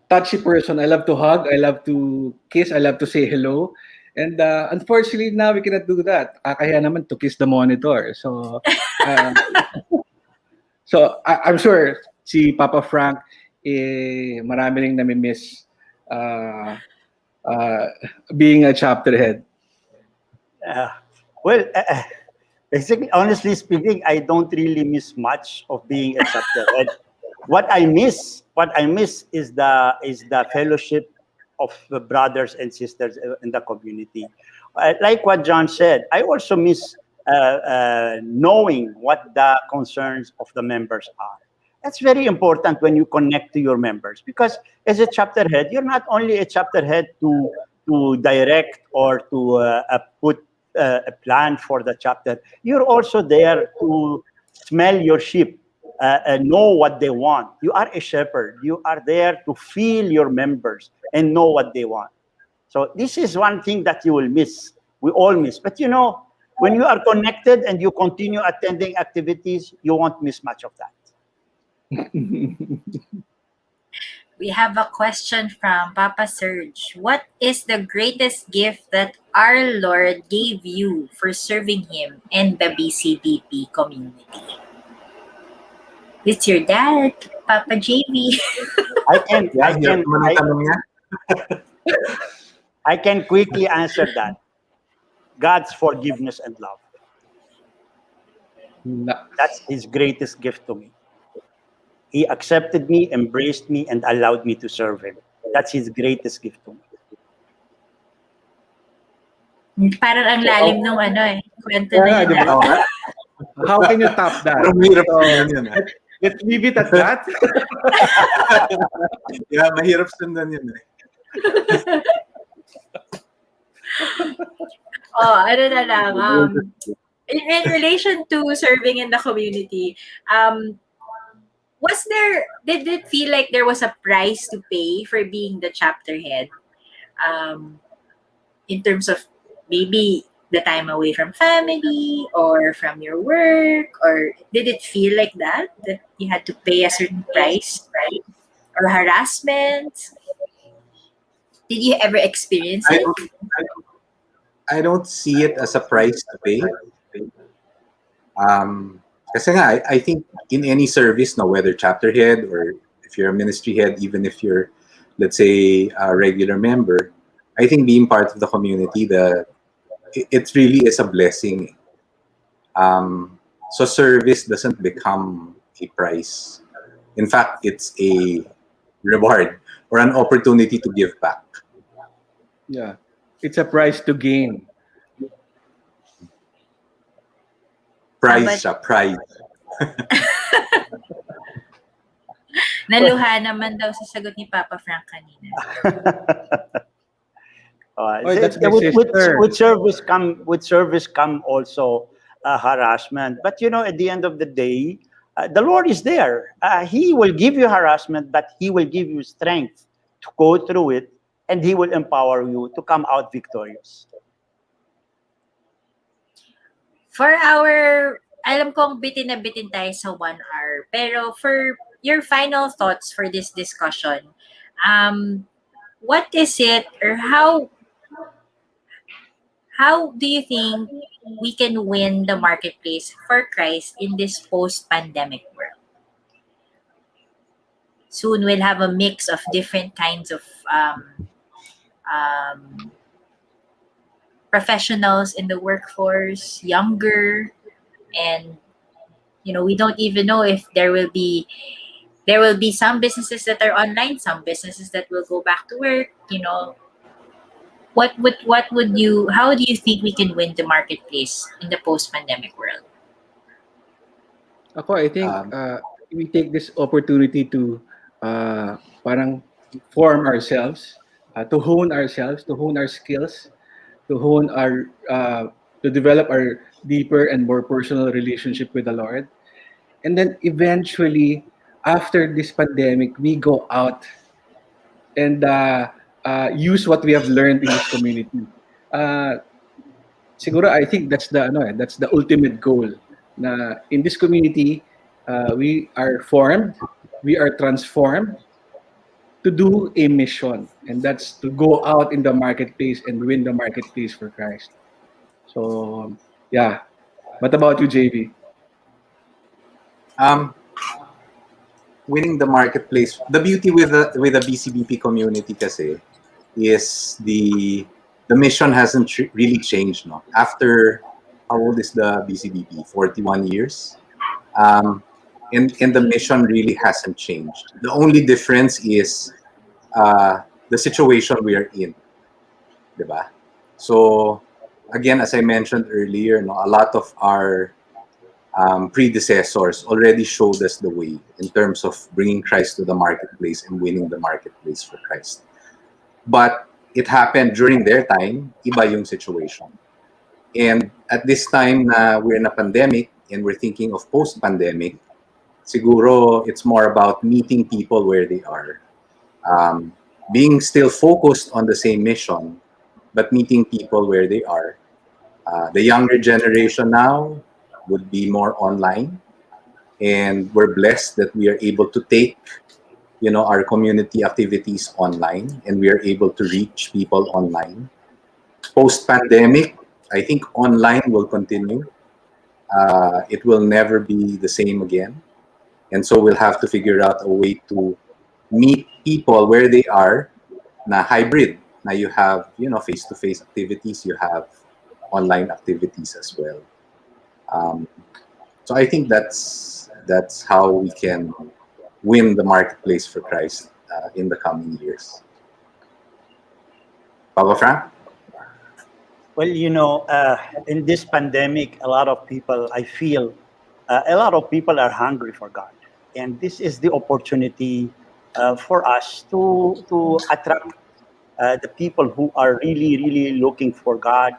touchy person. I love to hug. I love to kiss. I love to say hello. And unfortunately, now we cannot do that. Kaya naman to kiss the monitor. So, uh, I'm sure si Papa Frank, marami ring nami-miss uh, uh, being a chapter head. Uh, well, basically, honestly speaking, I don't really miss much of being a chapter head. What I miss is the fellowship of the brothers and sisters in the community. Like what John said, I also miss knowing what the concerns of the members are. That's very important when you connect to your members, because as a chapter head, you're not only a chapter head to direct or to put a plan for the chapter. You're also there to smell your sheep and know what they want. You are a shepherd. You are there to feel your members and know what they want. So this is one thing that you will miss. We all miss. But you know, when you are connected and you continue attending activities, you won't miss much of that. We have a question from Papa Serge. What is the greatest gift that our Lord gave you for serving Him and the BCBP community? It's your dad, Papa Jayvee. I can quickly answer that. God's forgiveness and love. That's His greatest gift to me. He accepted me, embraced me, and allowed me to serve Him. That's His greatest gift to me. Parang ang lalim nung kwento na yun. How can you top that? Let's leave it at that. Yeah, mahirap sundan yun eh. Ano na lang. In relation to serving in the community, did it feel like there was a price to pay for being the chapter head? In terms of maybe the time away from family or from your work, or did it feel like that you had to pay a certain price, right? Or harassment? Did you ever experience it? I don't see it as a price to pay. Kasi nga, I think in any service, no, whether chapter head or if you're a ministry head, even if you're, let's say, a regular member, I think being part of the community, it really is a blessing. So service doesn't become a price. In fact, it's a reward or an opportunity to give back. Yeah, it's a price to gain. Prize siya, prize. Naluha naman daw sa sagot ni Papa Frank kanina. That's my sister. With service come also harassment. But you know, at the end of the day, the Lord is there. He will give you harassment, but He will give you strength to go through it, and He will empower you to come out victorious. For alam kong bitin na bitin tayo sa 1 hour, pero for your final thoughts for this discussion, what is it, or how how do you think we can win the marketplace for Christ in this post-pandemic world? Soon we'll have a mix of different kinds of um, professionals in the workforce, younger, and we don't even know if there will be some businesses that are online, some businesses that will go back to work. What would you how do you think we can win the marketplace in the post-pandemic world? Ako, I think Um, we take this opportunity to parang form ourselves, to hone ourselves, to hone our skills, to hone our, to develop our deeper and more personal relationship with the Lord. And then eventually, after this pandemic, we go out and use what we have learned in this community. Uh, Siguro I think that's the that's the ultimate goal na in this community we are formed, we are transformed to do a mission, and that's to go out in the marketplace and win the marketplace for Christ. So yeah. What about you, JV? um, Winning the marketplace. The beauty with the BCBP community kasi is the mission hasn't really changed. No, after how old is the BCBP? 41 years. Um, and the mission really hasn't changed. The only difference is the situation we are in, diba? So again, as I mentioned earlier, no, a lot of our predecessors already showed us the way in terms of bringing Christ to the marketplace and winning the marketplace for Christ. But it happened during their time, iba yung situation. And at this time na we're in a pandemic and we're thinking of post-pandemic, siguro it's more about meeting people where they are. Being still focused on the same mission, but meeting people where they are. The younger generation now would be more online, and we're blessed that we are able to take our community activities online, and we are able to reach people online. Post pandemic, I think online will continue. It will never be the same again, and so we'll have to figure out a way to meet people where they are. Na hybrid, na you have face to face activities, you have online activities as well. um, So I think that's how we can win the marketplace for Christ in the coming years. Papa Frank? Well, in this pandemic, a lot of people, I feel, a lot of people are hungry for God, and this is the opportunity for us to attract the people who are really, really looking for God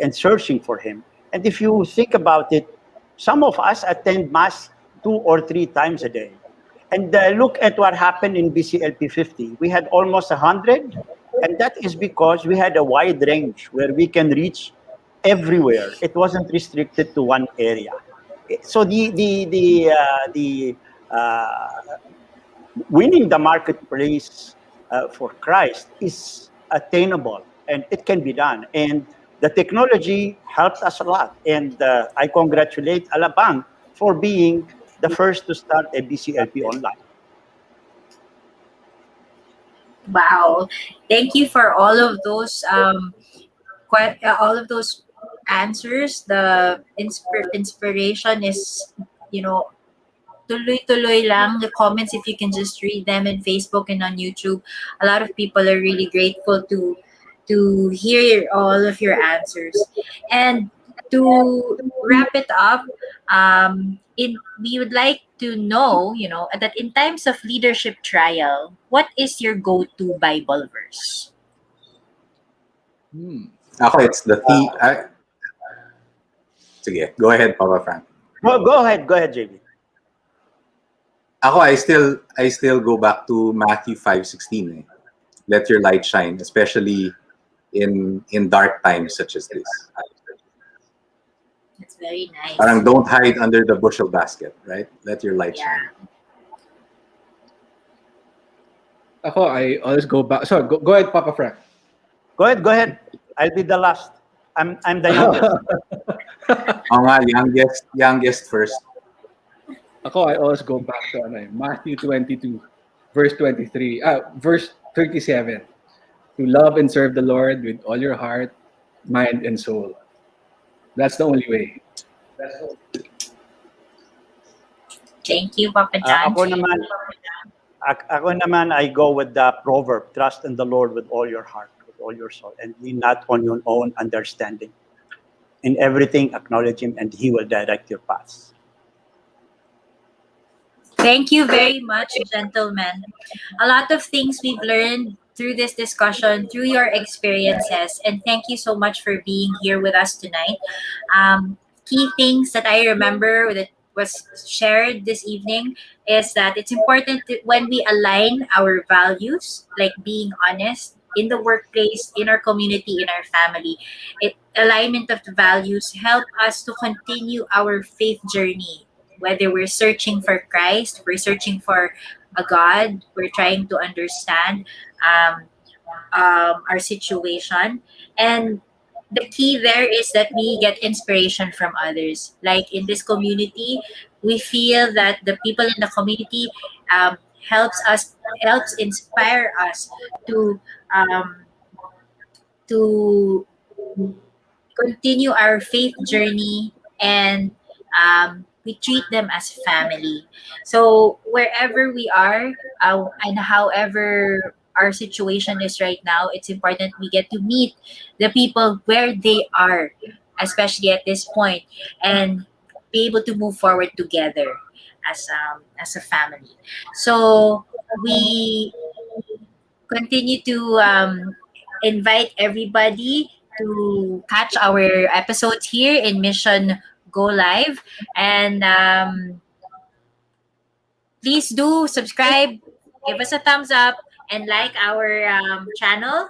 and searching for Him. And if you think about it, some of us attend Mass 2 or 3 times a day. And look at what happened in BCLP 50. We had almost 100, and that is because we had a wide range where we can reach everywhere. It wasn't restricted to one area. So the winning the marketplace for Christ is attainable, and it can be done. And the technology helped us a lot. And I congratulate Alabang for being the first to start a BCLP online. Wow. Thank you for all of those answers. The inspiration is, you know, tuloy-tuloy lang. The comments, if you can just read them in Facebook and on YouTube, a lot of people are really grateful to hear all of your answers. And to wrap it up, we would like to know, that in times of leadership trial, what is your go-to Bible verse? Ako, it's the sige, go ahead, Papa Frank. Well, go ahead, JB. Ako, I still go back to Matthew 5:16. Let your light shine, especially in dark times such as this. That's very nice. Parang don't hide under the bushel basket, right? Let your light Yeah. shine. Ako, I always go back. Sorry, go ahead, Papa Frank. Go ahead. I'll be the last. I'm the youngest. Oo nga, youngest first. Ako, I always go back to Matthew 22, verse 23, verse 37. To love and serve the Lord with all your heart, mind, and soul. That's the only way. Thank you, Papa John. Ako naman, I go with the proverb, trust in the Lord with all your heart, with all your soul, and lean not on your own understanding. In everything, acknowledge Him, and He will direct your paths. Thank you very much, gentlemen. A lot of things we've learned through this discussion, through your experiences, and thank you so much for being here with us tonight. Key things that I remember that was shared this evening is that it's important that when we align our values, like being honest in the workplace, in our community, in our family, alignment of the values help us to continue our faith journey. Whether we're searching for Christ, we're searching for a God, we're trying to understand our situation. And the key there is that we get inspiration from others. Like in this community, we feel that the people in the community helps inspire us um, to continue our faith journey, and we treat them as family. So wherever we are, and however our situation is right now, it's important we get to meet the people where they are, especially at this point, and be able to move forward together as a family. So we continue to invite everybody to catch our episodes here in Mission Go Live. And please do subscribe, give us a thumbs up, and like our channel.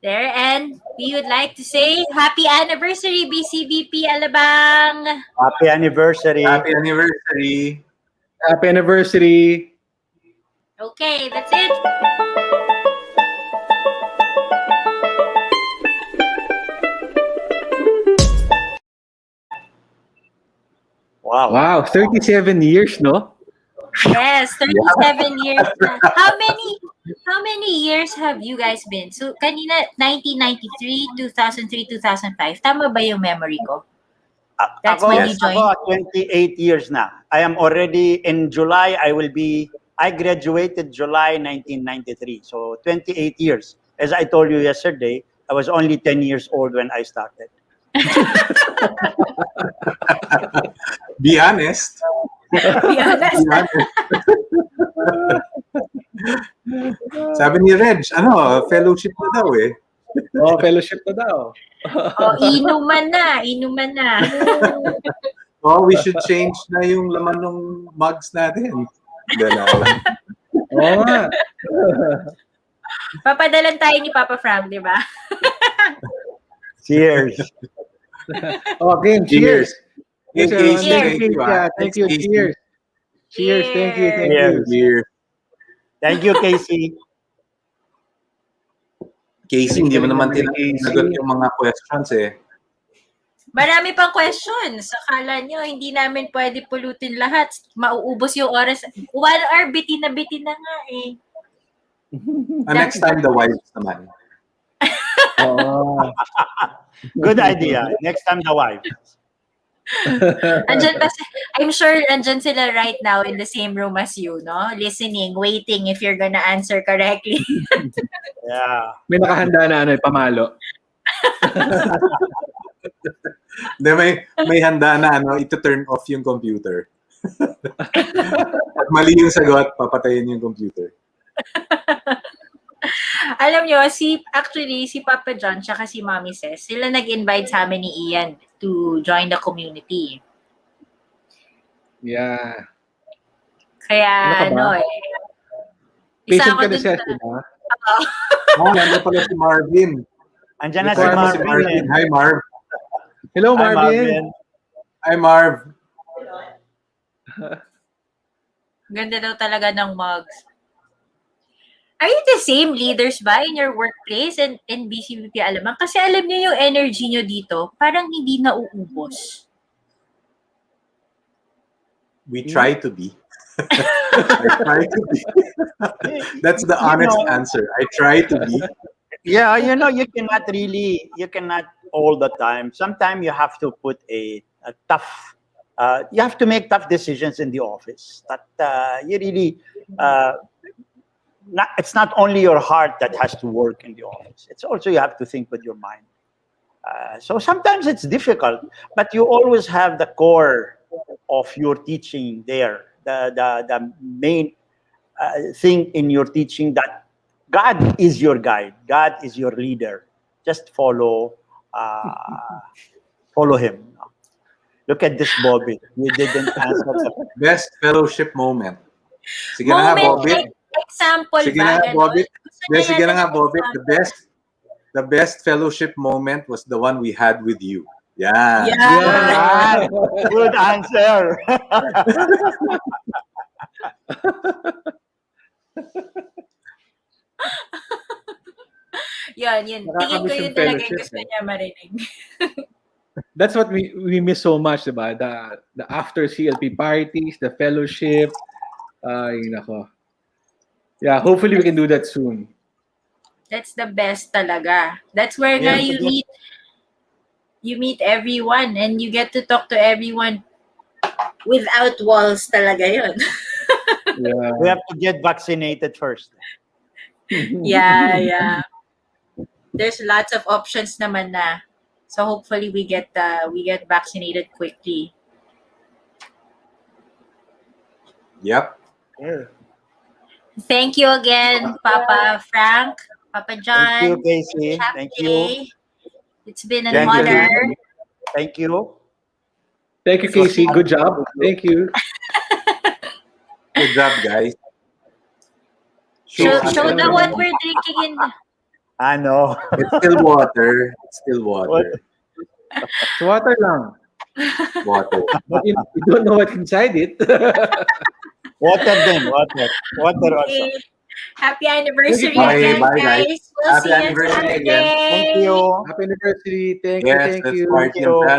There, and we would like to say happy anniversary, BCBP Alabang. Happy anniversary. Happy anniversary. Happy anniversary. Okay, that's it. Wow, 37 years, no? Yes, 37 years na. How many years have you guys been? So, kanina, 1993, 2003, 2005. Tama ba yung memory ko? That's when you joined? Ako, 28 years na. I am already, in July, I graduated July 1993. So, 28 years. As I told you yesterday, I was only 10 years old when I started. Be honest. Be honest. Sabi ni Reg, fellowship na daw eh. Oh, fellowship na daw. Inuman na. Oh, we should change na yung laman ng mugs natin. Oo nga. Papadalan tayo ni Papa Frank, di ba? Cheers. Okay, cheers. Cheers. Thank you. Thank you. Cheers. Cheers. Thank you. Cheers. Thank you, Casey. Casey, hindi mo naman tinagot yung mga questions eh. Marami pang questions. Akala nyo, hindi namin pwede pulutin lahat. Mauubos yung oras. 1 hour, bitin na nga eh. Next time, the wives naman. Oh. Good idea. Next time, the wife. I'm sure andyan sila right now in the same room as you, no? Listening, waiting if you're gonna answer correctly. Yeah. May nakahanda na pamalo. may handa na ito turn off yung computer. Pag mali yung sagot, papatayin yung computer. Alam nyo, si Papa John tsaka si Mommy Ses, sila nag-invite sa amin ni Ian to join the community. Yeah. Kaya Patient ka na Ses, diba? Nandiyan pala si Marvin. Andiyan na si Marvin. Hi, Marv. Hello, Marvin. Hi, Marv. Ganda daw talaga ng mugs. Are you the same leaders ba in your workplace and in BCBP Alabang? Kasi alam niyo yung energy niyo dito, parang hindi nauubos. We try to be. I try to be. That's the honest answer. I try to be. Yeah, you cannot all the time. Sometimes you have to put a tough, you have to make tough decisions in the office. That you really, it's not only your heart that has to work in the office. It's also you have to think with your mind. So sometimes it's difficult, but you always have the core of your teaching there. The main thing in your teaching that God is your guide. God is your leader. Just follow him. Look at this, Bobby. You didn't answer the Best fellowship moment. Sige na nga, Moment, Bobby. like example Sige ba? na nga, Ganon? Bobby. Gusto niya Sige yata na nga, ng Bobby. example. The best fellowship moment was the one we had with you. Yeah. Yeah. good answer. Yun. Tingin ko Nakakamiss yun yung talaga yung fellowship, gusto eh. niya marinig. That's what we miss so much, diba? The after CLP parties, the fellowship. Ay, nako. Yeah, hopefully we can do that soon. That's the best talaga. That's where nga you meet everyone and you get to talk to everyone without walls talaga yun. Yeah. We have to get vaccinated first. Yeah. There's lots of options naman na. So hopefully we get vaccinated quickly. Yep. Thank you again, Papa Frank, Papa John. Thank you, Casey. Happy Thank you. day. It's been an Thank you. honor. Thank you. Thank you, Casey. Good job. Thank you. Good job, guys. Show Show them what we're drinking in. I know. It's still water. It's still water. It's water lang. Water. But you don't know what's inside it. Water then. Water also. Okay. Happy anniversary Bye, again, bye, guys. guys. We'll Happy see you anniversary Saturday. again. Thank you. Happy anniversary. Thank Yes, you. let's party on you.